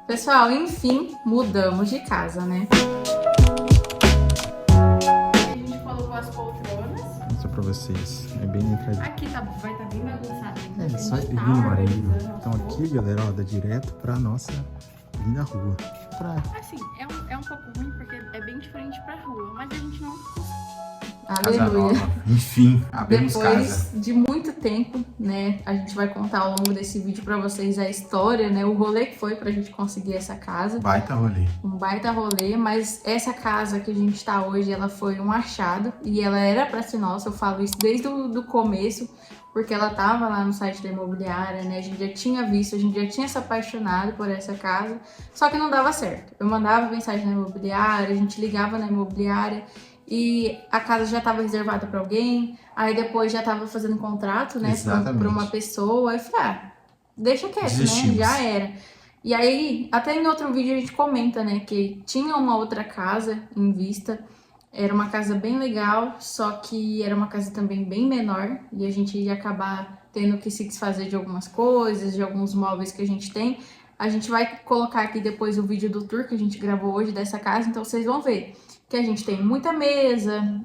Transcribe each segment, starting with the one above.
Pessoal, enfim, mudamos de casa, né? A gente colocou as poltronas. Vou mostrar pra vocês. É bem entradinho. Aqui vai estar bem bagunçado. É, só ir no areio. Então aqui, galera, ó, dá direto pra nossa linda rua. Assim, é um pouco ruim porque é bem diferente pra rua, mas a gente não... Casa Aleluia. nova. Enfim, abrimos Depois casa. de muito tempo, né, a gente vai contar ao longo desse vídeo pra vocês a história, né, o rolê que foi pra gente conseguir essa casa. Baita rolê. Um baita rolê, mas essa casa que a gente tá hoje, ela foi um achado e ela era pra ser nossa, eu falo isso desde o começo, porque ela tava lá no site da imobiliária, né, a gente já tinha visto, a gente já tinha se apaixonado por essa casa, só que não dava certo. Eu mandava mensagem na imobiliária, a gente ligava na imobiliária, e a casa já estava reservada para alguém, aí depois já estava fazendo contrato, né, para uma pessoa, aí eu falei, deixa quieto, né, já era. E aí, até em outro vídeo a gente comenta, né, que tinha uma outra casa em vista, era uma casa bem legal, só que era uma casa também bem menor, e a gente ia acabar tendo que se desfazer de algumas coisas, de alguns móveis que a gente tem. A gente vai colocar aqui depois o vídeo do tour que a gente gravou hoje dessa casa, então vocês vão ver que a gente tem muita mesa,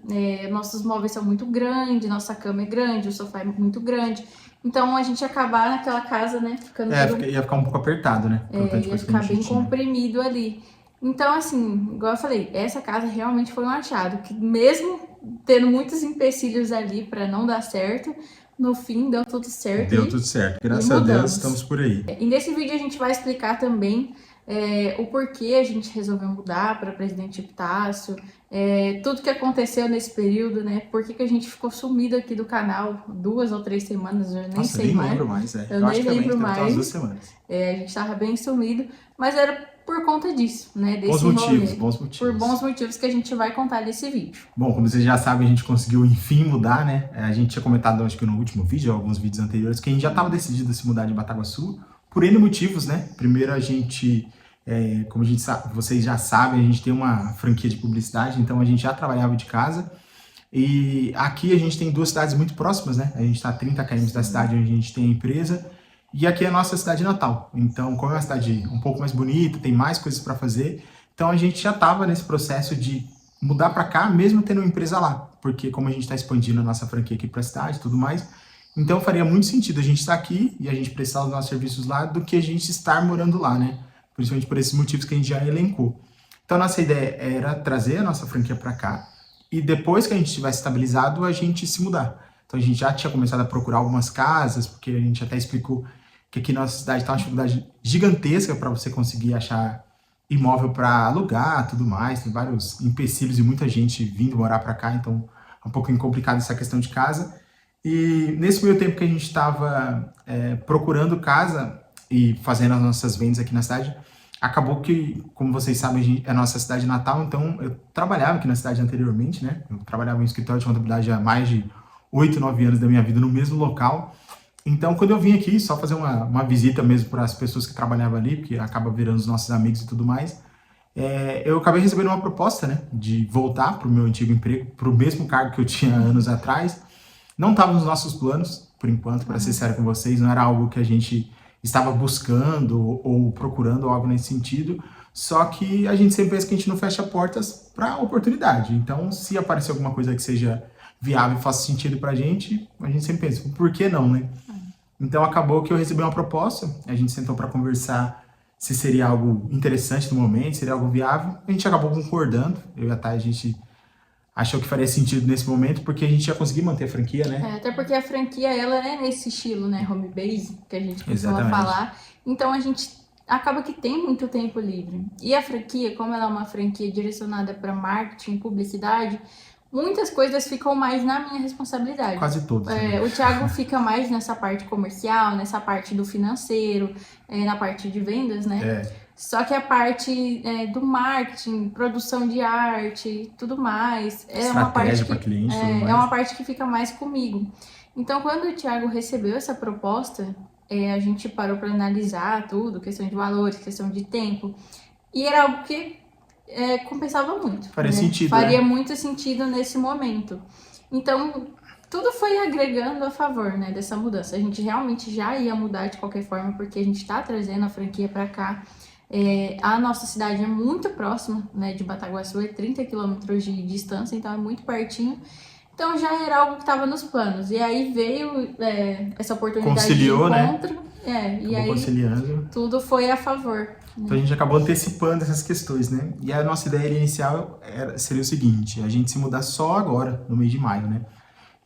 nossos móveis são muito grandes, nossa cama é grande, o sofá é muito grande. Então a gente ia acabar naquela casa, né, ficando... Ia ficar um pouco apertado, né? Ia ficar bem comprimido ali. Então, assim, igual eu falei, essa casa realmente foi um achado, que mesmo tendo muitos empecilhos ali pra não dar certo, no fim deu tudo certo. Deu tudo certo, graças a Deus estamos por aí. E nesse vídeo a gente vai explicar também o porquê a gente resolveu mudar para Presidente Epitácio, tudo que aconteceu nesse período, né? Por que a gente ficou sumido aqui do canal 2 ou 3 semanas, eu nem sei mais. Lembro mais, Eu nem lembro mais. Umas 2 semanas. A gente tava bem sumido, mas era por conta disso, né? Bons motivos. Por bons motivos que a gente vai contar nesse vídeo. Bom, como vocês já sabem, a gente conseguiu enfim mudar, né? A gente tinha comentado, acho que no último vídeo, alguns vídeos anteriores, que a gente já estava decidido a se mudar de Bataguaçu, por N motivos, né? Primeiro a gente, como a gente sabe, vocês já sabem, a gente tem uma franquia de publicidade, então a gente já trabalhava de casa. E aqui a gente tem 2 cidades muito próximas, né? A gente está a 30 km da cidade onde a gente tem a empresa. E aqui é a nossa cidade natal. Então, como é uma cidade um pouco mais bonita, tem mais coisas para fazer, então a gente já estava nesse processo de mudar para cá, mesmo tendo uma empresa lá. Porque como a gente está expandindo a nossa franquia aqui para a cidade e tudo mais, então faria muito sentido a gente estar aqui e a gente prestar os nossos serviços lá do que a gente estar morando lá, né? Principalmente por esses motivos que a gente já elencou. Então, nossa ideia era trazer a nossa franquia para cá e depois que a gente tivesse estabilizado, a gente se mudar. Então, a gente já tinha começado a procurar algumas casas, porque a gente até explicou que aqui na nossa cidade está uma dificuldade gigantesca para você conseguir achar imóvel para alugar, tudo mais, tem vários empecilhos e muita gente vindo morar para cá, então é um pouquinho complicado essa questão de casa. E nesse meio tempo que a gente estava procurando casa e fazendo as nossas vendas aqui na cidade, acabou que, como vocês sabem, é a nossa cidade natal, então eu trabalhava aqui na cidade anteriormente, né? Eu trabalhava em escritório de contabilidade há mais de 8, 9 anos da minha vida no mesmo local. Então, quando eu vim aqui, só fazer uma visita mesmo para as pessoas que trabalhavam ali, porque acaba virando os nossos amigos e tudo mais, eu acabei recebendo uma proposta, né, de voltar para o meu antigo emprego, para o mesmo cargo que eu tinha anos atrás. Não estava nos nossos planos, por enquanto, para ser sério com vocês, não era algo que a gente estava buscando ou procurando, ou algo nesse sentido, só que a gente sempre pensa que a gente não fecha portas para oportunidade. Então, se aparecer alguma coisa que seja viável e faça sentido pra gente, a gente sempre pensa, por que não, né? Então acabou que eu recebi uma proposta, a gente sentou para conversar se seria algo interessante no momento, seria algo viável, a gente acabou concordando, eu e a Thay, a gente achou que faria sentido nesse momento, porque a gente ia conseguir manter a franquia, né? Até porque a franquia, ela é nesse estilo, né, home base, que a gente costuma falar, então a gente acaba que tem muito tempo livre. E a franquia, como ela é uma franquia direcionada para marketing, publicidade, muitas coisas ficam mais na minha responsabilidade. Quase todas. O Thiago fica mais nessa parte comercial, nessa parte do financeiro, na parte de vendas, né? Só que a parte do marketing, produção de arte, tudo mais, é uma parte que, cliente, é uma parte que fica mais comigo. Então, quando o Thiago recebeu essa proposta, a gente parou para analisar tudo, questão de valores, questão de tempo, e era algo que compensava muito. Faria sentido, Faria muito sentido nesse momento. Então, tudo foi agregando a favor, né, dessa mudança. A gente realmente já ia mudar de qualquer forma, porque a gente tá trazendo a franquia para cá. A nossa cidade é muito próxima, né, de Bataguaçu, é 30 quilômetros de distância, então é muito pertinho. Então já era algo que estava nos planos. E aí veio essa oportunidade Conciliou, de né? encontro. E Acabou aí conciliando. tudo foi a favor. Então a gente acabou antecipando essas questões, né? E a nossa ideia inicial seria o seguinte: a gente se mudar só agora, no mês de maio, né?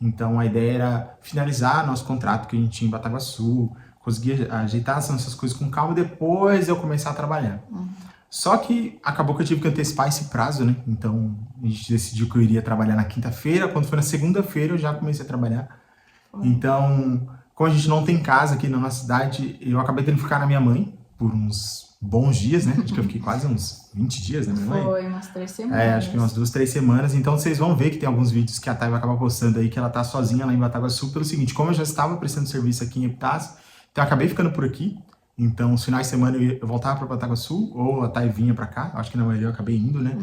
Então a ideia era finalizar nosso contrato que a gente tinha em Bataguaçu, conseguir ajeitar essas coisas com calma, depois eu começar a trabalhar. Só que acabou que eu tive que antecipar esse prazo, né? Então a gente decidiu que eu iria trabalhar na quinta-feira, quando foi na segunda-feira eu já comecei a trabalhar. Então, como a gente não tem casa aqui na nossa cidade, eu acabei tendo que ficar na minha mãe por uns bons dias, né? Acho que eu fiquei quase uns 20 dias na minha mãe. Foi umas 3 semanas. Acho que umas 2, 3 semanas. Então vocês vão ver que tem alguns vídeos que a Thay vai acabar postando aí, que ela tá sozinha lá em Bataguaçu, pelo seguinte: como eu já estava prestando serviço aqui em Epitácio, então eu acabei ficando por aqui. Então, os finais de semana eu voltava para Bataguaçu, ou a Thay vinha para cá. Acho que na maioria eu acabei indo, né?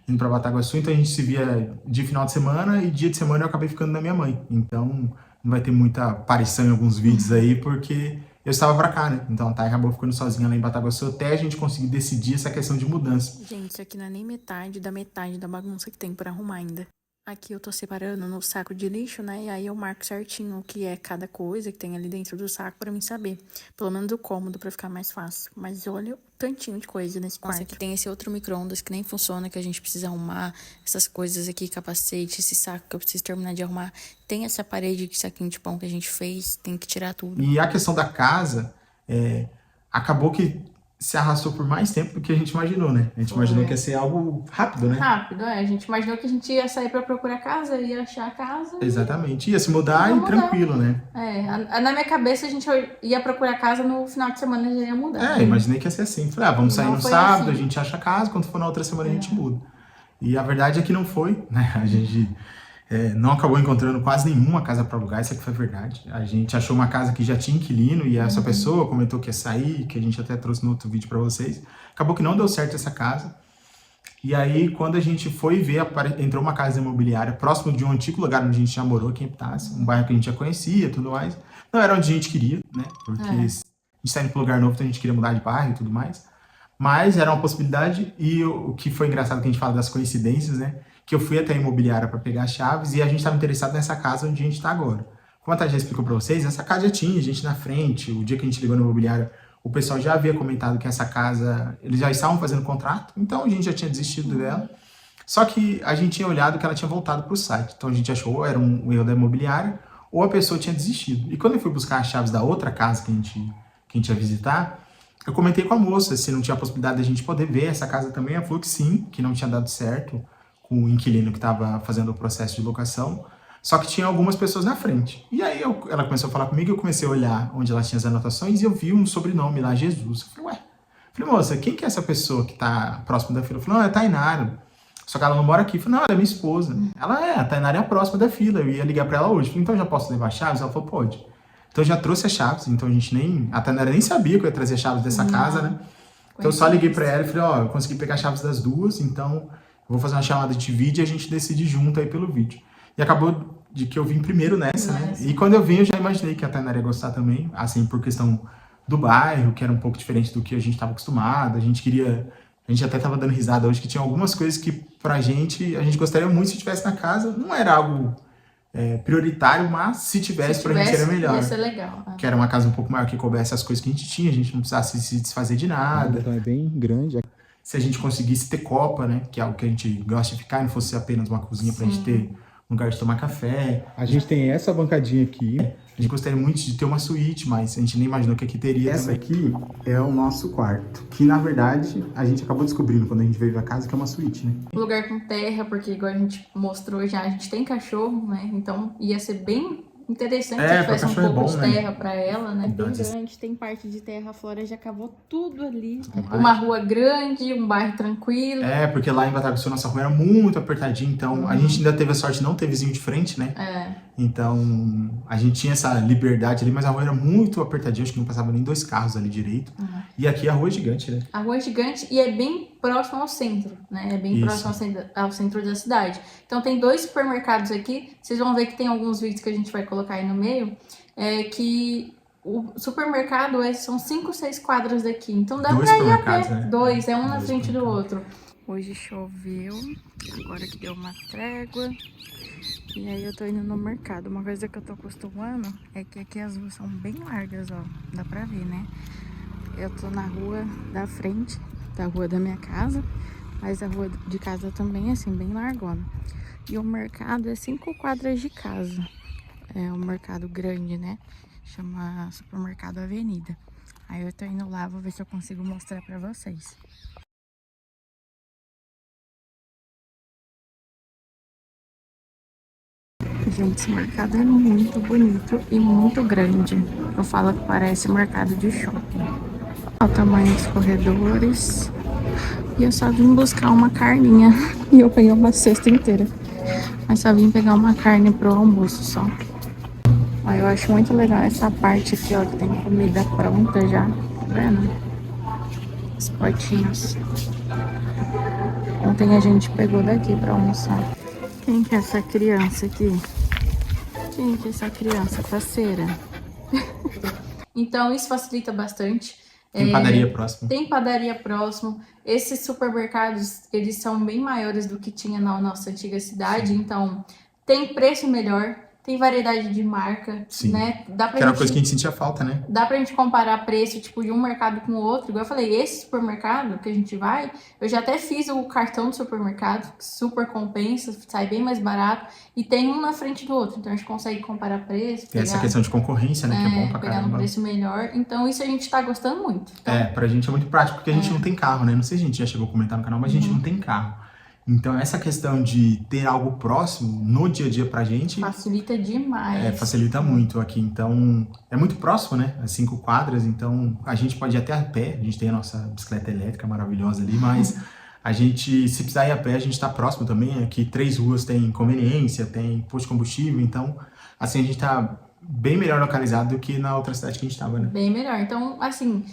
Indo para Bataguaçu. Então a gente se via de final de semana, e dia de semana eu acabei ficando na minha mãe. Então não vai ter muita aparição em alguns vídeos aí, porque eu estava pra cá, né? Então a Thay acabou ficando sozinha lá em Bataguaçu até a gente conseguir decidir essa questão de mudança. Gente, isso aqui não é nem metade da bagunça que tem pra arrumar ainda. Aqui eu tô separando no saco de lixo, né? E aí eu marco certinho o que é cada coisa que tem ali dentro do saco pra mim saber. Pelo menos o cômodo pra ficar mais fácil. Mas olha o tantinho de coisa nesse quarto. Nossa, aqui tem esse outro micro-ondas que nem funciona, que a gente precisa arrumar. Essas coisas aqui, capacete, esse saco que eu preciso terminar de arrumar. Tem essa parede de saquinho de pão que a gente fez, tem que tirar tudo. E a questão da casa, acabou que se arrastou por mais tempo do que a gente imaginou, né? A gente imaginou que ia ser algo rápido, né? Rápido, A gente imaginou que a gente ia sair pra procurar casa, ia achar a casa. Exatamente. Ia se mudar e tranquilo, né? Na minha cabeça a gente ia procurar casa no final de semana, já ia mudar. Imaginei que ia ser assim. Falei, vamos sair no foi sábado, assim. a gente acha a casa, quando for na outra semana a gente muda. E a verdade é que não foi, né? A gente não acabou encontrando quase nenhuma casa para alugar, isso aqui foi a verdade. A gente achou uma casa que já tinha inquilino e essa pessoa comentou que ia sair, que a gente até trouxe no outro vídeo para vocês. Acabou que não deu certo essa casa. E aí, quando a gente foi ver, entrou uma casa imobiliária próximo de um antigo lugar onde a gente já morou, aqui em Epitácio, um bairro que a gente já conhecia e tudo mais. Não era onde a gente queria, né? Porque a gente está indo para um lugar novo, então a gente queria mudar de bairro e tudo mais. Mas era uma possibilidade, e o que foi engraçado que a gente fala das coincidências, né? Que eu fui até a imobiliária para pegar as chaves e a gente estava interessado nessa casa onde a gente está agora. Como a Thay já explicou para vocês, essa casa já tinha gente na frente. O dia que a gente ligou na imobiliária, o pessoal já havia comentado que essa casa, eles já estavam fazendo contrato, então a gente já tinha desistido dela. Só que a gente tinha olhado que ela tinha voltado para o site, então a gente achou ou era um erro da imobiliária ou a pessoa tinha desistido. E quando eu fui buscar as chaves da outra casa que a gente ia visitar, eu comentei com a moça se não tinha a possibilidade de a gente poder ver essa casa também. Ela falou que sim, que não tinha dado certo com o inquilino que estava fazendo o processo de locação, só que tinha algumas pessoas na frente. E aí ela começou a falar comigo, eu comecei a olhar onde ela tinha as anotações e eu vi um sobrenome lá, Jesus. Eu falei, Falei, moça, quem que é essa pessoa que está próximo da fila? Eu falei, não, é a Tainara. Só que ela não mora aqui. Eu falei, não, ela é minha esposa. Ela a Tainara é a próxima da fila. Eu ia ligar para ela hoje. Eu falei, então eu já posso levar chaves? Ela falou, pode. Então eu já trouxe as chaves, então a Tainara nem sabia que eu ia trazer as chaves dessa casa, né? Então eu só liguei para ela e falei, eu consegui pegar as chaves das duas, então eu vou fazer uma chamada de vídeo e a gente decide junto aí pelo vídeo. E acabou de que eu vim primeiro nessa, né? E quando eu vim, eu já imaginei que a Tainara ia gostar também, assim, por questão do bairro, que era um pouco diferente do que a gente estava acostumado. A gente até estava dando risada hoje, que tinha algumas coisas que a gente gostaria muito se tivesse na casa. Não era algo prioritário, mas se tivesse pra gente seria melhor. Ia ser legal. Que era uma casa um pouco maior que coubesse as coisas que a gente tinha, a gente não precisasse se desfazer de nada. Então é bem grande. Se a gente conseguisse ter copa, né? Que é algo que a gente gosta de ficar, e não fosse apenas uma cozinha pra gente ter um lugar de tomar café. A gente tem essa bancadinha aqui. A gente gostaria muito de ter uma suíte, mas a gente nem imaginou que aqui teria. Essa também. aqui é o nosso quarto, que na verdade a gente acabou descobrindo quando a gente veio pra casa que é uma suíte, né? Um lugar com terra, porque igual a gente mostrou já, a gente tem cachorro, né? Então ia ser bem interessante se tivesse um pouco de terra pra ela, né? Bem grande, tem parte de terra, a Flora já cavou tudo ali. Uma rua grande, um bairro tranquilo. Porque lá em Bataguaçu nossa rua era muito apertadinha, então a gente ainda teve a sorte de não ter vizinho de frente, né? Então a gente tinha essa liberdade ali, mas a rua era muito apertadinha, acho que não passava nem 2 carros ali direito. E aqui a rua é gigante, né? A rua é gigante e é bem próximo ao centro, né? É bem próximo ao centro da cidade. Então tem 2 supermercados aqui, vocês vão ver que tem alguns vídeos que a gente vai colocar aí no meio, que o supermercado são 5, 6 quadras daqui. Então dá Dois pra ir a supermercados, pé. né? Dois, é um na Dois frente do supermercados. outro. Hoje choveu, agora que deu uma trégua. E aí eu tô indo no mercado. Uma coisa que eu tô acostumando é que aqui as ruas são bem largas, ó. Dá pra ver, né? Eu tô na rua da frente, da rua da minha casa. Mas a rua de casa também é assim, bem largona. E o mercado é 5 quadras de casa. É um mercado grande, né? Chama Supermercado Avenida. Aí eu tô indo lá, vou ver se eu consigo mostrar pra vocês. Gente, esse mercado é muito bonito e muito grande. Eu falo que parece mercado de shopping. Olha o tamanho dos corredores. E eu só vim buscar uma carninha. E eu peguei uma cesta inteira. Mas só vim pegar uma carne pro almoço só. Aí eu acho muito legal essa parte aqui, ó, que tem comida pronta já. Tá vendo? Os potinhos. Ontem a gente pegou daqui pra almoçar. Quem que é essa criança aqui? Quem que é essa criança faceira? Então isso facilita bastante. Tem padaria próxima. Tem padaria próximo. Esses supermercados, eles são bem maiores do que tinha na nossa antiga cidade. Sim. Então tem preço melhor, tem variedade de marca, Sim. né? Dá pra Que era uma gente, coisa que a gente sentia falta, né? dá pra gente comparar preço, tipo, de um mercado com o outro. Igual eu falei, esse supermercado que a gente vai, eu já até fiz o cartão do supermercado, que super compensa, sai bem mais barato. E tem um na frente do outro, então a gente consegue comparar preço. Tem essa questão de concorrência, né? Que é bom pra pegar num caramba. preço melhor. Então isso a gente tá gostando muito. Então, Pra gente é muito prático, porque a gente não tem carro, né? Não sei se a gente já chegou a comentar no canal, mas a gente não tem carro. Então, essa questão de ter algo próximo no dia a dia pra gente facilita demais. facilita muito aqui. Então, é muito próximo, né? As 5 quadras, então a gente pode ir até a pé. A gente tem a nossa bicicleta elétrica maravilhosa ali, mas a gente, se precisar ir a pé, a gente tá próximo também. Aqui 3 ruas tem conveniência, tem posto de combustível, então, assim, a gente tá bem melhor localizado do que na outra cidade que a gente tava, né? Bem melhor. Então, assim,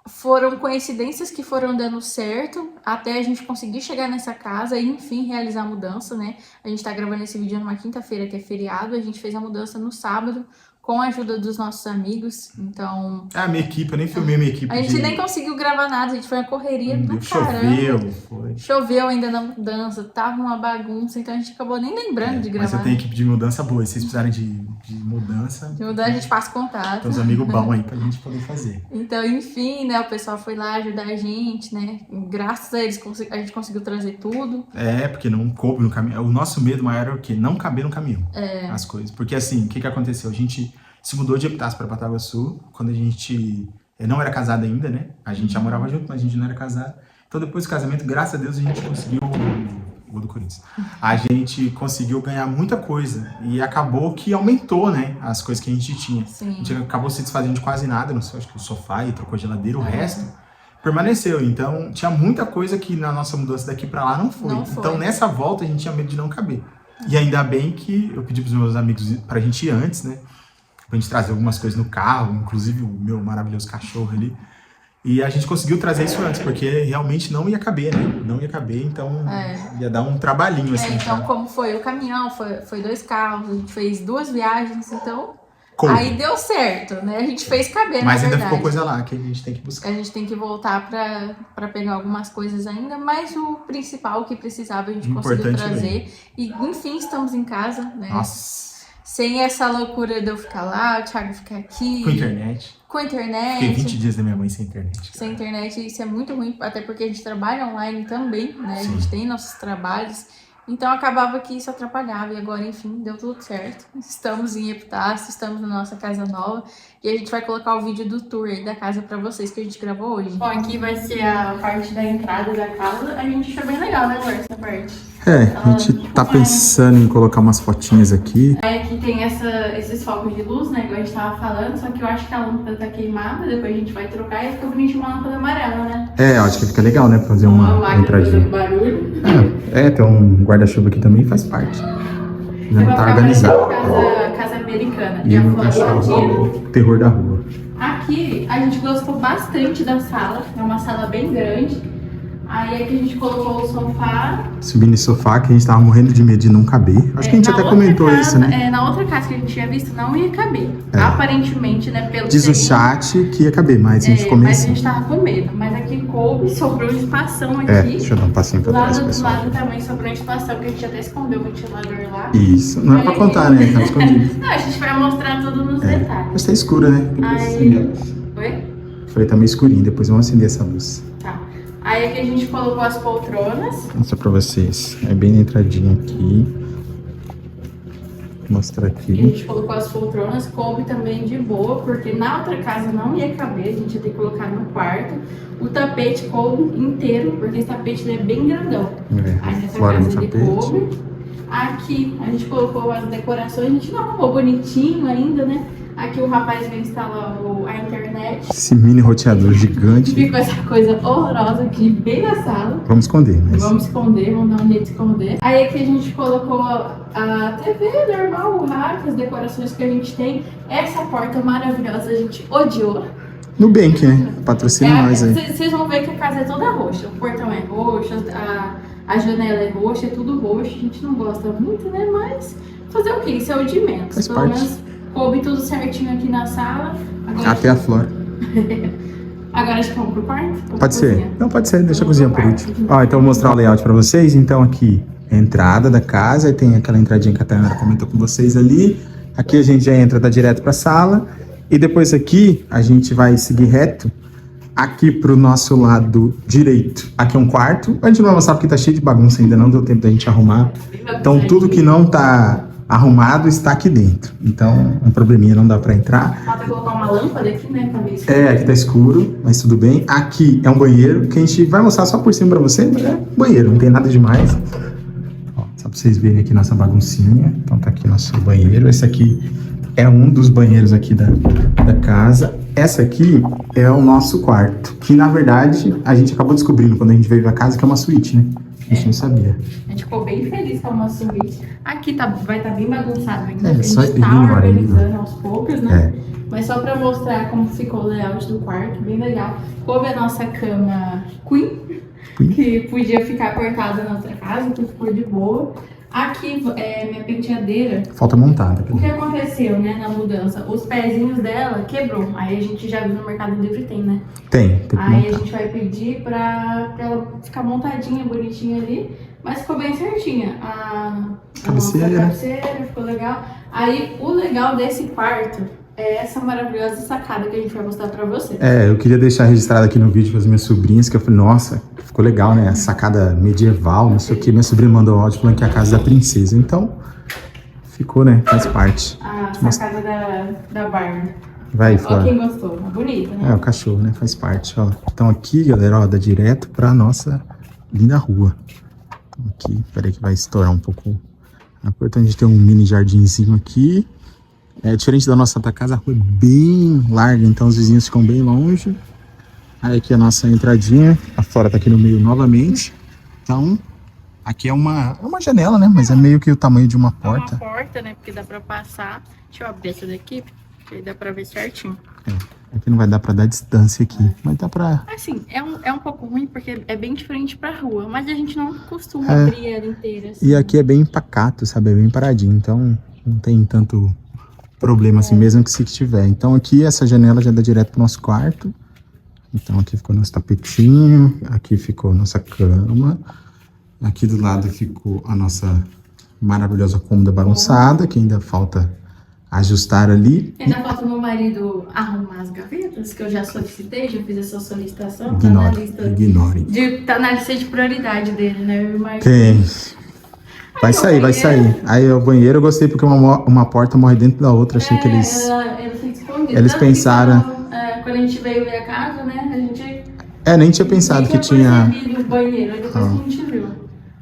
foram coincidências que foram dando certo até a gente conseguir chegar nessa casa e, enfim, realizar a mudança, né? A gente tá gravando esse vídeo numa quinta-feira, que é feriado. A gente fez a mudança no sábado, com a ajuda dos nossos amigos. Então... a minha equipe, eu nem filmei a minha equipe. A gente nem conseguiu gravar nada, a gente foi uma correria do caramba. Choveu, Choveu ainda na mudança, tava uma bagunça, então a gente acabou nem lembrando de gravar. Mas eu tenho equipe de mudança boa, se vocês precisarem de mudança... De mudança a gente passa contato. Tem uns amigos bons aí pra gente poder fazer. Então, enfim, né, o pessoal foi lá ajudar a gente, né, graças a eles a gente conseguiu trazer tudo. Porque não coube no caminhão. O nosso medo maior era o quê? Não caber no caminhão, as coisas. Porque assim, o que aconteceu? A gente se mudou de Epitácio para Bataguaçu, quando a gente não era casado ainda, né? A gente já morava junto, mas a gente não era casado. Então, depois do casamento, graças a Deus, a gente conseguiu... O do Corinthians. A gente conseguiu ganhar muita coisa e acabou que aumentou, né, as coisas que a gente tinha. Sim. A gente acabou se desfazendo de quase nada, não sei, acho que o sofá e trocou a geladeira, o resto permaneceu. Então, tinha muita coisa que na nossa mudança daqui pra lá não foi. Então, nessa volta, a gente tinha medo de não caber. E ainda bem que eu pedi pros meus amigos pra gente ir antes, né, pra gente trazer algumas coisas no carro, inclusive o meu maravilhoso cachorro ali. E a gente conseguiu trazer isso antes, porque realmente não ia caber, né? Não ia caber, então ia dar um trabalhinho, assim. Então, como foi o caminhão, foi 2 carros, a gente fez 2 viagens, então... Aí deu certo, né? A gente fez caber, mas na ainda verdade. ficou coisa lá que a gente tem que buscar. A gente tem que voltar pra pegar algumas coisas ainda, mas o principal que precisava a gente conseguiu trazer. E, enfim, estamos em casa, né? Nossa... Sem essa loucura de eu ficar lá, o Thiago ficar aqui. Com internet. Com internet. Fiquei 20 dias da minha mãe sem internet. Cara. Sem internet, isso é muito ruim, até porque a gente trabalha online também, né? Sim. A gente tem nossos trabalhos. Então acabava que isso atrapalhava. E agora, enfim, deu tudo certo. Estamos em Epitácio, estamos na nossa casa nova. E a gente vai colocar o vídeo do tour aí da casa pra vocês que a gente gravou hoje. Bom, aqui vai ser a parte da entrada da casa. A gente achou bem legal, né, amor, essa parte? A gente tá pensando em colocar umas fotinhas aqui. Aí aqui tem esses focos de luz, né, igual a gente tava falando, só que eu acho que a lâmpada tá queimada, depois a gente vai trocar e fica bonitinho uma lâmpada amarela, né? Eu acho que fica legal, né, fazer uma entradinha. Barulho. Tem um guarda-chuva aqui também, faz parte. Não tá organizado. Casa americana. E o cachorro, o terror da rua. Aqui a gente gostou bastante da sala, é uma sala bem grande. Aí aqui a gente colocou o sofá. Esse mini sofá que a gente tava morrendo de medo de não caber. Acho que a gente até comentou casa, isso, né? Na outra casa que a gente tinha visto, não ia caber. Aparentemente, né? Pelo Diz o chat que ia caber, mas a gente ficou meio mas a assim. gente tava com medo. Mas aqui coube, sobrou um espação aqui. Deixa eu dar um passinho pra trás, Do pessoal. lado também sobrou um espação, que a gente até escondeu o ventilador lá. Isso, não é pra Aí contar, né? Tá escondido. Não, a gente vai mostrar tudo nos detalhes. Mas tá escuro, né? Aí... Oi? Falei, tá meio escurinho, depois vamos acender essa luz. Tá. Aí aqui a gente colocou as poltronas. Vou mostrar pra vocês. É bem na entradinha aqui. Vou mostrar Aqui a aqui. gente colocou as poltronas, coube também de boa, porque na outra casa não ia caber, a gente ia ter que colocar no quarto. O tapete coube inteiro, porque esse tapete ele é bem grandão. Aí nessa Fora casa no ele tapete. coube. Aqui a gente colocou as decorações, a gente não arrumou bonitinho ainda, né? Aqui o rapaz vai instalar a internet. Esse mini roteador gigante. Ficou essa coisa horrorosa aqui, bem na sala. Vamos esconder, mas... Vamos esconder, vamos dar um jeito de esconder. Aí aqui a gente colocou a TV normal, o rack, as decorações que a gente tem. Essa porta maravilhosa a gente odiou. Nubank, né? Patrocina nós aí. Vocês vão ver que a casa é toda roxa. O portão é roxo, a janela é roxa, é tudo roxo. A gente não gosta muito, né? Mas fazer o quê? Isso é o de menos. Faz Pelo parte. menos coube tudo certinho aqui na sala. Agora Até a flora. Agora a gente vamos pro quarto? Ou Pode pra ser. cozinha? Não, pode ser. Deixa a Vamos cozinha pro por quarto. último. Ó, então eu vou mostrar o layout pra vocês. Então aqui, a entrada da casa. Aí tem aquela entradinha que a Tainara comentou com vocês ali. Aqui a gente já entra, dá direto pra sala. E depois aqui, a gente vai seguir reto. Aqui pro nosso lado direito. Aqui é um quarto. A gente não vai mostrar porque tá cheio de bagunça ainda. Não deu tempo da gente arrumar. Então tudo que não tá arrumado está aqui dentro. Então, um probleminha, não dá pra entrar. Falta colocar uma lâmpada aqui, né? Pra ver isso. Aqui tá escuro, mas tudo bem. Aqui é um banheiro, que a gente vai mostrar só por cima pra você, mas é banheiro, não tem nada demais. Ó, só pra vocês verem aqui nossa baguncinha. Então tá aqui nosso banheiro. Esse aqui é um dos banheiros aqui da casa. Essa aqui é o nosso quarto, que na verdade a gente acabou descobrindo quando a gente veio pra casa que é uma suíte, né? A gente não sabia. A gente ficou bem feliz com a nossa suíte. Aqui vai estar bem bagunçado ainda. A só gente tá ignora, organizando aos poucos, né? É. Mas só pra mostrar como ficou o layout do quarto, bem legal. Coube a nossa cama Queen, que podia ficar cortada na outra casa, que ficou de boa. Aqui é minha penteadeira. Falta montada. O que aconteceu, né, na mudança? Os pezinhos dela quebrou. Aí a gente já viu no Mercado Livre, tem, né? Tem que Aí a montar. gente vai pedir pra ela ficar montadinha, bonitinha ali. Mas ficou bem certinha. A Cabeceira. nossa cabeceira ficou legal. Aí o legal desse quarto é essa maravilhosa sacada que a gente vai mostrar pra vocês. Eu queria deixar registrado aqui no vídeo para as minhas sobrinhas, que eu falei, nossa, ficou legal, né? A sacada medieval, não sei o que. Minha sobrinha mandou áudio falando que é a casa da princesa. Então, ficou, né? Faz parte. A sacada da Barbie. Vai, Ó Flora. quem gostou. Bonita, né? O cachorro, né? Faz parte, ó. Então aqui, galera, ó, dá direto pra nossa linda rua. Então, aqui, peraí que vai estourar um pouco a porta. A gente tem um mini jardinzinho aqui. Diferente da nossa outra casa, a rua é bem larga, então os vizinhos ficam bem longe. Aí aqui a nossa entradinha, a Flora tá aqui no meio novamente. Então, aqui é uma janela, né? Mas é meio que o tamanho de uma porta. É uma porta, né? Porque dá pra passar. Deixa eu abrir essa daqui, que aí dá pra ver certinho. Aqui não vai dar pra dar distância aqui, mas dá pra... Assim, é um pouco ruim porque é bem diferente pra rua, mas a gente não costuma É. abrir ela inteira. Assim. E aqui é bem pacato, sabe? É bem paradinho, então não tem tanto problema assim, mesmo que se tiver. Então aqui essa janela já dá direto pro nosso quarto. Então aqui ficou nosso tapetinho, aqui ficou nossa cama. Aqui do lado ficou a nossa maravilhosa cômoda bagunçada, que ainda falta ajustar ali. Ainda falta o meu marido arrumar as gavetas, que eu já solicitei, já fiz essa solicitação. Tá na Ignore. tá na lista de prioridade dele, né? Eu imagino. Tem. Vai sair. Aí o banheiro eu gostei porque uma porta morre dentro da outra. Achei que eles... Ela fica escondida. Eles Tanto que pensaram- quando a gente veio ver a casa, né? A gente nem tinha pensado que tinha percebido o banheiro, aí depois que a gente viu.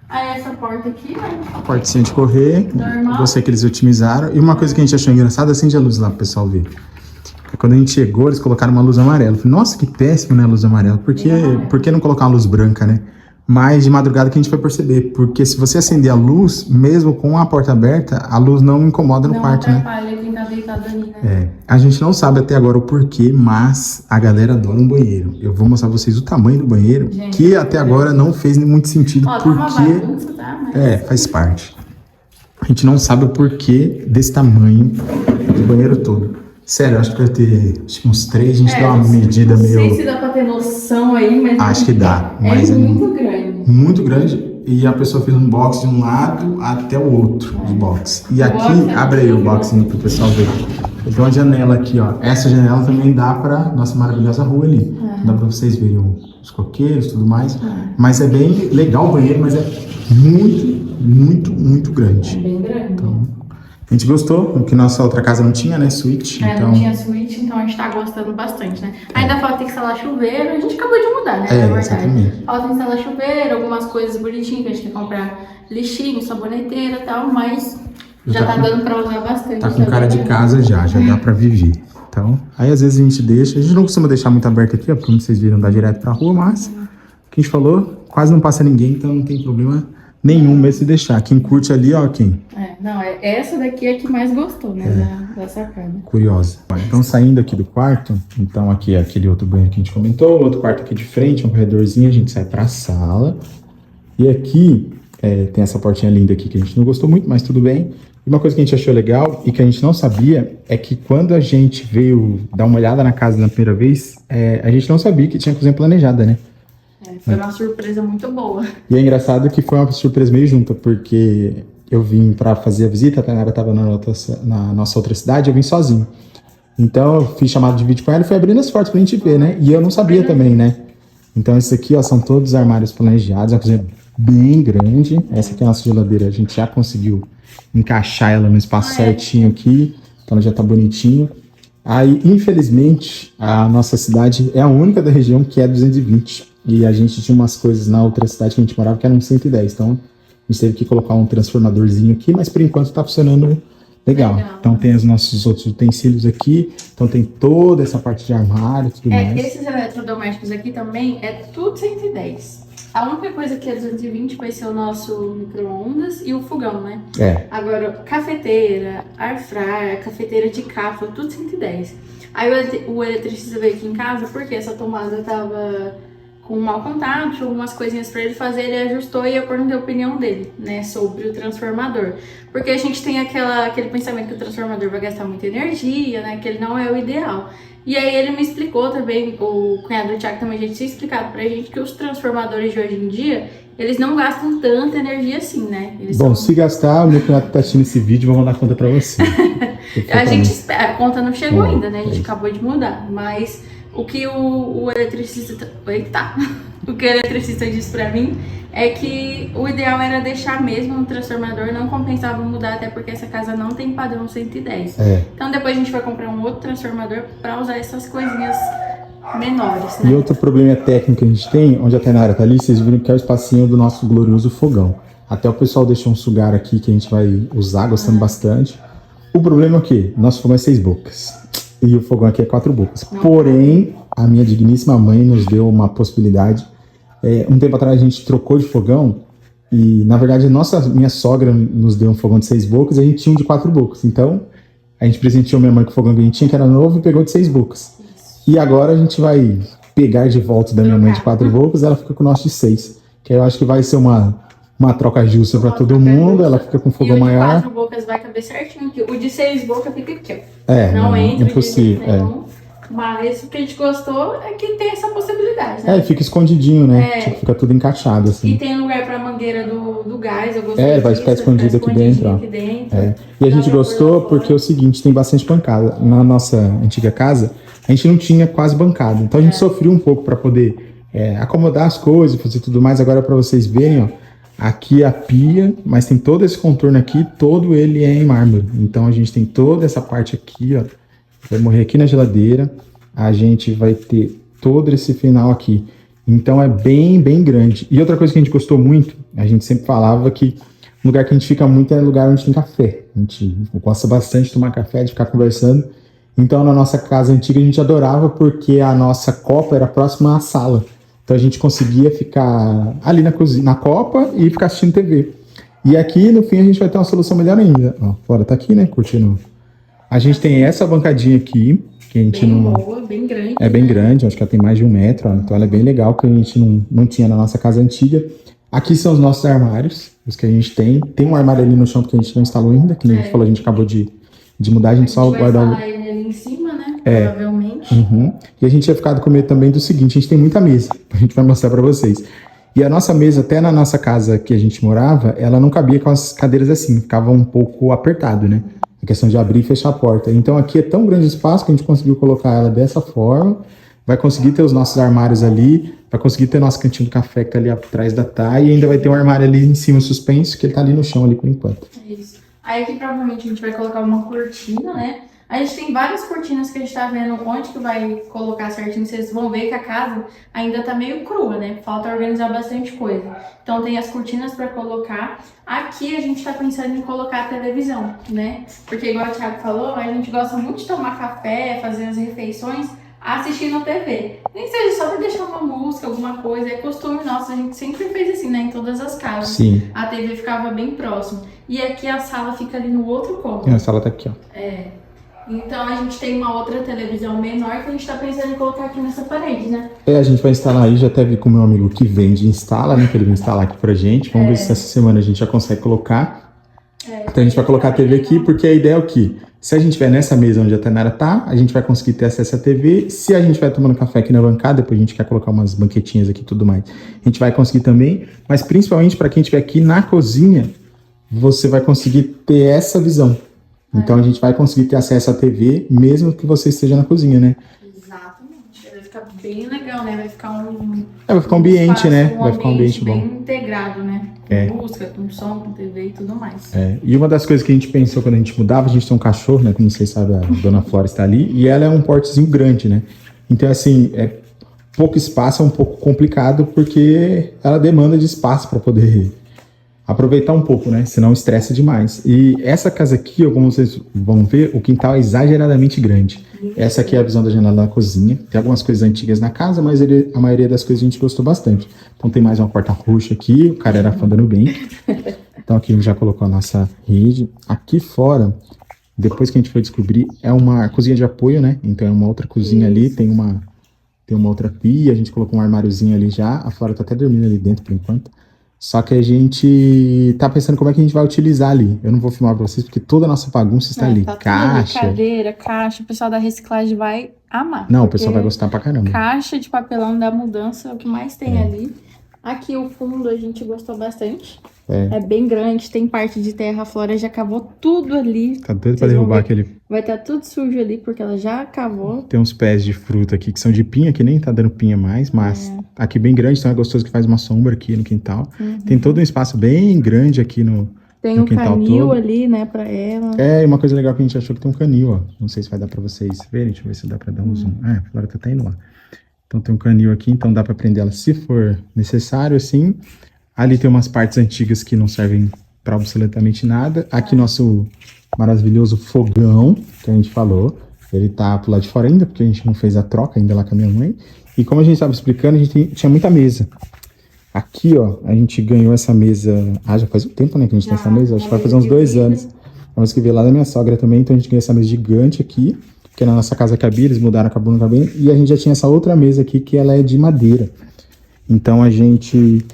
Aí essa porta aqui, né? a portinha de correr. Normal. Gostei que eles otimizaram. E uma coisa que a gente achou engraçada, acende a luz lá pro pessoal ver. Quando a gente chegou, eles colocaram uma luz amarela. Eu falei, nossa, que péssimo, né, a luz amarela. Por que não colocar uma luz branca, né? mas de madrugada que a gente vai perceber, porque se você acender a luz, mesmo com a porta aberta, a luz não incomoda no quarto, né? Não atrapalha quem tá deitado ali, né? A gente não sabe até agora o porquê, mas a galera adora um banheiro. Eu vou mostrar pra vocês o tamanho do banheiro, Gente, que até agora não fez muito sentido, Ó, tá uma porque... bagunça, tá? Mas... faz parte. A gente não sabe o porquê desse tamanho do banheiro todo. Sério, eu acho que vai ter uns 3, a gente dá uma medida não meio... Não sei se dá pra ter noção aí, mas... Acho que dá, mas é muito grande. Muito grande. E a pessoa fez um box de um lado até o outro do box. E aqui, box é abre aí o bem boxinho pro pessoal ver. Tem uma janela aqui, ó. Essa janela também dá pra nossa maravilhosa rua ali. Dá pra vocês verem os coqueiros e tudo mais. Mas é bem legal o banheiro, mas é muito grande. É bem grande. Então, a gente gostou, porque nossa outra casa não tinha, né, suíte. Não tinha suíte, então a gente tá gostando bastante, né? Ainda falta instalar chuveiro, a gente acabou de mudar, né? Na verdade. Exatamente. Falta instalar chuveiro, algumas coisas bonitinhas, que a gente tem que comprar lixinho, saboneteira e tal, mas já tá dando pra usar bastante. Tá com cara de casa já dá pra viver. Então, aí às vezes a gente não costuma deixar muito aberto aqui, ó, porque como vocês viram, dá direto pra rua, mas o que a gente falou, quase não passa ninguém, então não tem problema nenhum mesmo se deixar. Quem curte ali, ó, quem? Essa daqui é a que mais gostou, né, da sacada. Curiosa. Então, saindo aqui do quarto, então aqui é aquele outro banheiro que a gente comentou, outro quarto aqui de frente, um corredorzinho, a gente sai pra sala. E aqui tem essa portinha linda aqui que a gente não gostou muito, mas tudo bem. E uma coisa que a gente achou legal e que a gente não sabia é que quando a gente veio dar uma olhada na casa na primeira vez, a gente não sabia que tinha cozinha planejada, né? Foi uma surpresa muito boa. E é engraçado que foi uma surpresa meio junta, porque eu vim pra fazer a visita, a Tainara tava na nossa outra cidade, eu vim sozinho. Então eu fiz chamada de vídeo com ela e fui abrindo as portas pra gente ver, né? E eu não sabia também, né? Então esses aqui, ó, são todos armários planejados, uma cozinha bem grande. Essa aqui é a nossa geladeira, a gente já conseguiu encaixar ela no espaço certinho aqui, então ela já tá bonitinho. Aí, infelizmente, a nossa cidade é a única da região que é 220. E a gente tinha umas coisas na outra cidade que a gente morava que eram 110. Então, a gente teve que colocar um transformadorzinho aqui, mas por enquanto tá funcionando legal. Então tem os nossos outros utensílios aqui. Então tem toda essa parte de armário e tudo mais. Esses eletrodomésticos aqui também é tudo 110. A única coisa que é 220 vai ser o nosso micro-ondas e o fogão, né? Agora, cafeteira, air fryer, cafeteira de cápsula, tudo 110. Aí o eletricista veio aqui em casa porque essa tomada tava com um mau contato, tinha algumas coisinhas pra ele fazer, ele ajustou e eu perguntei a opinião dele, né, sobre o transformador. Porque a gente tem aquele pensamento que o transformador vai gastar muita energia, né, que ele não é o ideal. E aí ele me explicou também, o cunhado do Thiago também já tinha explicado pra gente que os transformadores de hoje em dia, eles não gastam tanta energia assim, né? Se gastar, o meu cunhado tá assistindo esse vídeo, vou mandar a conta pra você. A gente espera, a conta não chegou ainda, né, a gente acabou de mudar, mas... O que o eletricista... O que o eletricista disse pra mim é que o ideal era deixar mesmo no transformador, não compensava mudar, até porque essa casa não tem padrão 110. Então depois a gente vai comprar um outro transformador pra usar essas coisinhas menores, né? E outro problema técnico que a gente tem, onde a Tainara tá ali, vocês viram que é o espacinho do nosso glorioso fogão. Até o pessoal deixou um sugar aqui que a gente vai usar, gostando bastante. O problema é o quê? Nosso fogão é 6 bocas. E o fogão aqui é 4 bocas. Porém, a minha digníssima mãe nos deu uma possibilidade. Um tempo atrás a gente trocou de fogão e, na verdade, minha sogra nos deu um fogão de 6 bocas e a gente tinha um de 4 bocas. Então, a gente presenteou minha mãe com o fogão que a gente tinha, que era novo, e pegou de 6 bocas. E agora a gente vai pegar de volta da minha mãe de 4 bocas, ela fica com o nosso de 6. Que aí eu acho que vai ser uma troca justa pra todo mundo, ela fica com um fogão maior. O de 4 bocas vai caber certinho aqui. O de 6 bocas fica aqui, ó. Não entra impossível. Mas o que a gente gostou é que tem essa possibilidade, né? Fica escondidinho, né? Tipo, fica tudo encaixado, assim. E tem lugar pra mangueira do gás, eu gostei vai ficar escondido aqui dentro, ó. E a gente gostou porque é o seguinte, tem bastante bancada. Na nossa antiga casa, a gente não tinha quase bancada. Então a gente sofreu um pouco pra poder acomodar as coisas, fazer tudo mais. Agora pra vocês verem, ó. Aqui é a pia, mas tem todo esse contorno aqui, todo ele é em mármore. Então a gente tem toda essa parte aqui, ó. Vai morrer aqui na geladeira. A gente vai ter todo esse final aqui. Então é bem grande. E outra coisa que a gente gostou muito, a gente sempre falava que o lugar que a gente fica muito é lugar onde tem café. A gente gosta bastante de tomar café, de ficar conversando. Então na nossa casa antiga a gente adorava porque a nossa copa era próxima à sala. Então a gente conseguia ficar ali na cozinha, na copa e ficar assistindo TV. E aqui, no fim, a gente vai ter uma solução melhor ainda. Ó, fora tá aqui, né? Curtindo. A gente tem essa bancadinha aqui, que a gente Bem não... boa, bem grande. É bem grande, acho que ela tem mais de 1 metro, ó, então ela é bem legal, que a gente não tinha na nossa casa antiga. Aqui são os nossos armários, os que a gente tem. Tem um armário ali no chão que a gente não instalou ainda, que nem a gente falou, a gente acabou de mudar, a gente só guardou... vai instalar ele ali em cima, né? Provavelmente. Uhum. E a gente tinha ficado com medo também do seguinte, a gente tem muita mesa, a gente vai mostrar pra vocês. E a nossa mesa, até na nossa casa que a gente morava, ela não cabia com as cadeiras assim, ficava um pouco apertado, né? A questão de abrir e fechar a porta. Então aqui é tão grande o espaço que a gente conseguiu colocar ela dessa forma, vai conseguir ter os nossos armários ali, vai conseguir ter nosso cantinho do café que tá ali atrás da Thay, e ainda vai ter um armário ali em cima suspenso, que ele tá ali no chão ali por enquanto. Isso. Aí aqui provavelmente a gente vai colocar uma cortina, né? A gente tem várias cortinas que a gente tá vendo onde que vai colocar certinho. Vocês vão ver que a casa ainda tá meio crua, né? Falta organizar bastante coisa. Então tem as cortinas pra colocar. Aqui a gente tá pensando em colocar a televisão, né? Porque igual o Thiago falou, a gente gosta muito de tomar café, fazer as refeições assistindo TV. Nem seja só pra deixar uma música, alguma coisa. É costume nosso, a gente sempre fez assim, né? Em todas as casas. Sim. A TV ficava bem próximo. E aqui a sala fica ali no outro cômodo. E a sala tá aqui, ó. É. Então a gente tem uma outra televisão menor que a gente tá pensando em colocar aqui nessa parede, né? A gente vai instalar aí, já até vi com o meu amigo que vende e instala, né? Que ele vai instalar aqui pra gente. Vamos ver se essa semana a gente já consegue colocar. Então a gente vai colocar a TV aqui, porque a ideia é o quê? Se a gente estiver nessa mesa onde a Tainara tá, a gente vai conseguir ter acesso à TV. Se a gente vai tomando café aqui na bancada, depois a gente quer colocar umas banquetinhas aqui e tudo mais, a gente vai conseguir também. Mas principalmente para quem estiver aqui na cozinha, você vai conseguir ter essa visão. Então a gente vai conseguir ter acesso à TV, mesmo que você esteja na cozinha, né? Exatamente. Vai ficar bem legal, né? Vai ficar um... vai ficar um ambiente, espaço, né? Vai ficar um ambiente bem bom. integrado, né? Com música, com som, com TV e tudo mais. E uma das coisas que a gente pensou quando a gente mudava, a gente tem um cachorro, né? Como vocês sabem, a Dona Flora está ali. E ela é um portezinho grande, né? Então, assim, pouco espaço é um pouco complicado, porque ela demanda de espaço para poder aproveitar um pouco, né? Senão estressa demais. E essa casa aqui, como vocês vão ver, o quintal é exageradamente grande. Essa aqui é a visão da janela da cozinha. Tem algumas coisas antigas na casa, mas a maioria das coisas a gente gostou bastante. Então tem mais uma porta roxa aqui, o cara era fã do Nubank. Então aqui a gente já colocou a nossa rede. Aqui fora, depois que a gente foi descobrir, é uma cozinha de apoio, né? Então é uma outra cozinha ali, tem uma outra pia, a gente colocou um armáriozinho ali já. A Flora tá até dormindo ali dentro por enquanto. Só que a gente tá pensando como é que a gente vai utilizar ali. Eu não vou filmar pra vocês, porque toda a nossa bagunça está ali. Tá tudo Caixa. ali, cadeira, caixa. O pessoal da reciclagem vai amar. Não, o pessoal vai gostar pra caramba. Caixa de papelão da mudança é o que mais tem ali. Aqui o fundo a gente gostou bastante. É bem grande, tem parte de terra. A Flora já cavou tudo ali. Tá doido pra Vocês vão derrubar ver. aquele... Vai estar tudo sujo ali, porque ela já cavou. Tem uns pés de fruta aqui que são de pinha, que nem tá dando pinha mais, mas aqui bem grande, então é gostoso que faz uma sombra aqui no quintal. Tem todo um espaço bem grande aqui no Tem um quintal canil todo. ali, né, pra ela. E uma coisa legal que a gente achou que tem um canil, ó. Não sei se vai dar pra vocês verem, deixa eu ver se dá pra dar um zoom. A Flora tá até indo lá. Então tem um canil aqui, então dá pra prender ela se for necessário, assim. Ali tem umas partes antigas que não servem pra absolutamente nada. Aqui nosso maravilhoso fogão, que a gente falou. Ele tá pro lado de fora ainda, porque a gente não fez a troca ainda lá com a minha mãe. E como a gente tava explicando, a gente tinha muita mesa. Aqui, ó, a gente ganhou essa mesa... já faz um tempo, né, que a gente tem essa mesa. Acho que vai fazer uns 2 anos. Vamos que ver lá da minha sogra também. Então a gente ganhou essa mesa gigante aqui, que na nossa casa cabia, eles mudaram, acabou não cabendo. E a gente já tinha essa outra mesa aqui, que ela é de madeira. Então a gente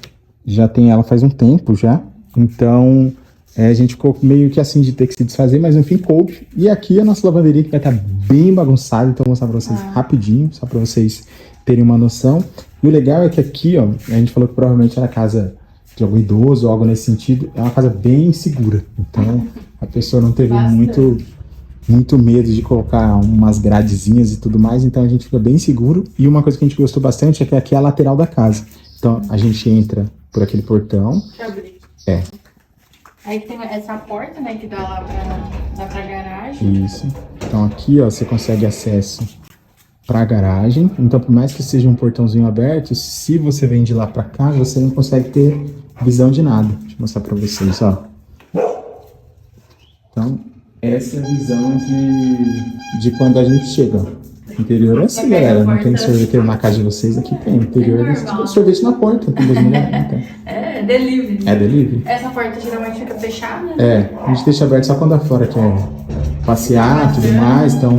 já tem ela faz um tempo já. Então a gente ficou meio que assim de ter que se desfazer, mas no fim coube. E aqui a nossa lavanderia que vai estar bem bagunçada. Então eu vou mostrar pra vocês rapidinho, só pra vocês terem uma noção. E o legal é que aqui, ó, a gente falou que provavelmente era casa de algum idoso ou algo nesse sentido. É uma casa bem segura. Então a pessoa não teve muito medo de colocar umas gradezinhas e tudo mais, então a gente fica bem seguro. E uma coisa que a gente gostou bastante é que aqui é a lateral da casa. Então a gente entra por aquele portão. Deixa eu abrir. Aí tem essa porta, né, que dá lá pra garagem. Isso. Então aqui, ó, você consegue acesso pra garagem. Então por mais que seja um portãozinho aberto, se você vem de lá pra cá, você não consegue ter visão de nada. Deixa eu mostrar pra vocês, ó. Então essa é a visão de quando a gente chega, ó. Interior é assim, galera. Não tem sorveteiro na casa de vocês, aqui tem. Interior é sorvete na porta, tem 2 mulheres. É delivery. É delivery? Essa porta geralmente fica fechada, né? É, a gente deixa aberto só quando é fora, que é passear e tudo mais. Então,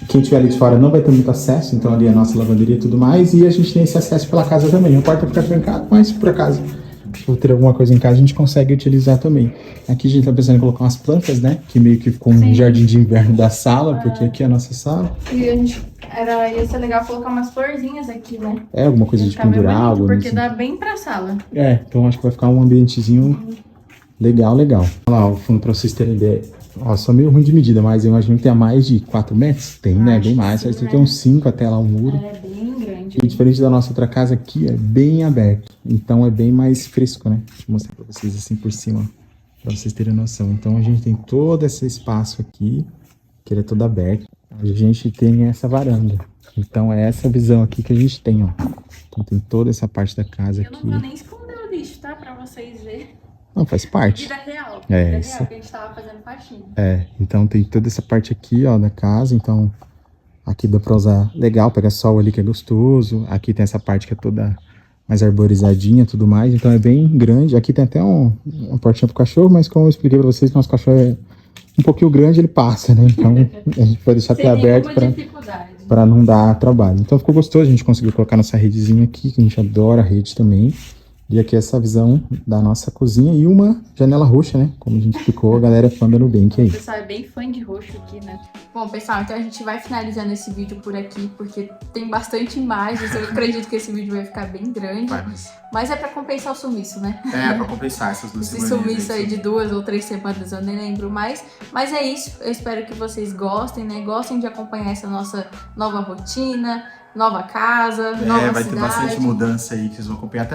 quem estiver ali de fora não vai ter muito acesso. Então, ali é a nossa lavanderia e tudo mais. E a gente tem esse acesso pela casa também. A porta fica trancada, mas se por acaso for ter alguma coisa em casa, a gente consegue utilizar também. Aqui a gente tá pensando em colocar umas plantas, né? Que meio que ficou um jardim de inverno da sala, porque aqui é a nossa sala. E a gente, ia ser legal colocar umas florzinhas aqui, né? É, alguma coisa de pendurar, algo porque assim. dá bem pra sala. É, então acho que vai ficar um ambientezinho legal. Olha lá o fundo pra vocês terem ideia. Ó, só meio ruim de medida, mas eu imagino que tenha mais de 4 metros. Tem, né? Bem mais. Acho que tem uns 5 até lá o muro. É bem grande. E diferente da nossa outra casa aqui, é bem aberto. Então é bem mais fresco, né? Deixa eu mostrar pra vocês assim por cima, pra vocês terem noção. Então a gente tem todo esse espaço aqui, que ele é todo aberto. A gente tem essa varanda. Então é essa visão aqui que a gente tem, ó. Então tem toda essa parte da casa aqui. Eu não vou nem esconder o lixo, tá? Pra vocês verem. Não, faz parte. Vida real. É, Vida isso. real, que a gente tava fazendo faxina. É, então tem toda essa parte aqui, ó, da casa. Então aqui dá pra usar legal, pega sol ali que é gostoso. Aqui tem essa parte que é toda mais arborizadinha e tudo mais. Então é bem grande. Aqui tem até uma portinha pro cachorro, mas como eu expliquei pra vocês, nosso cachorro é um pouquinho grande, ele passa, né? Então a gente vai deixar até aberto pra não dar trabalho. Então ficou gostoso, a gente conseguiu colocar nossa redezinha aqui, que a gente adora a rede também. E aqui essa visão da nossa cozinha e uma janela roxa, né? Como a gente ficou, a galera é fã da Nubank aí. O pessoal é bem fã de roxo aqui, né? Bom, pessoal, então a gente vai finalizando esse vídeo por aqui, porque tem bastante imagens. Eu acredito que esse vídeo vai ficar bem grande. Mas é pra compensar o sumiço, né? É, pra compensar essas 2 semanas. Esse sumiço aí de 2 ou 3 semanas, eu nem lembro mais. Mas é isso, eu espero que vocês gostem, né? Gostem de acompanhar essa nossa nova rotina, nova casa, nova vai cidade. ter bastante mudança aí que vocês vão acompanhar.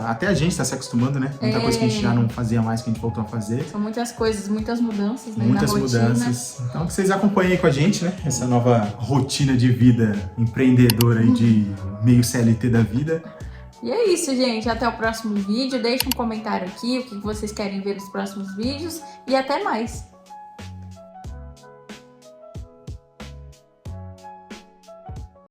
Até a gente tá se acostumando, né? Muita coisa que a gente já não fazia mais, que a gente voltou a fazer. São muitas coisas, muitas mudanças, né, Muitas na rotina. mudanças. Então que vocês acompanhem aí com a gente, né? Essa nova rotina de vida empreendedora aí de meio CLT da vida. E é isso, gente. Até o próximo vídeo. Deixe um comentário aqui, o que vocês querem ver nos próximos vídeos. E até mais!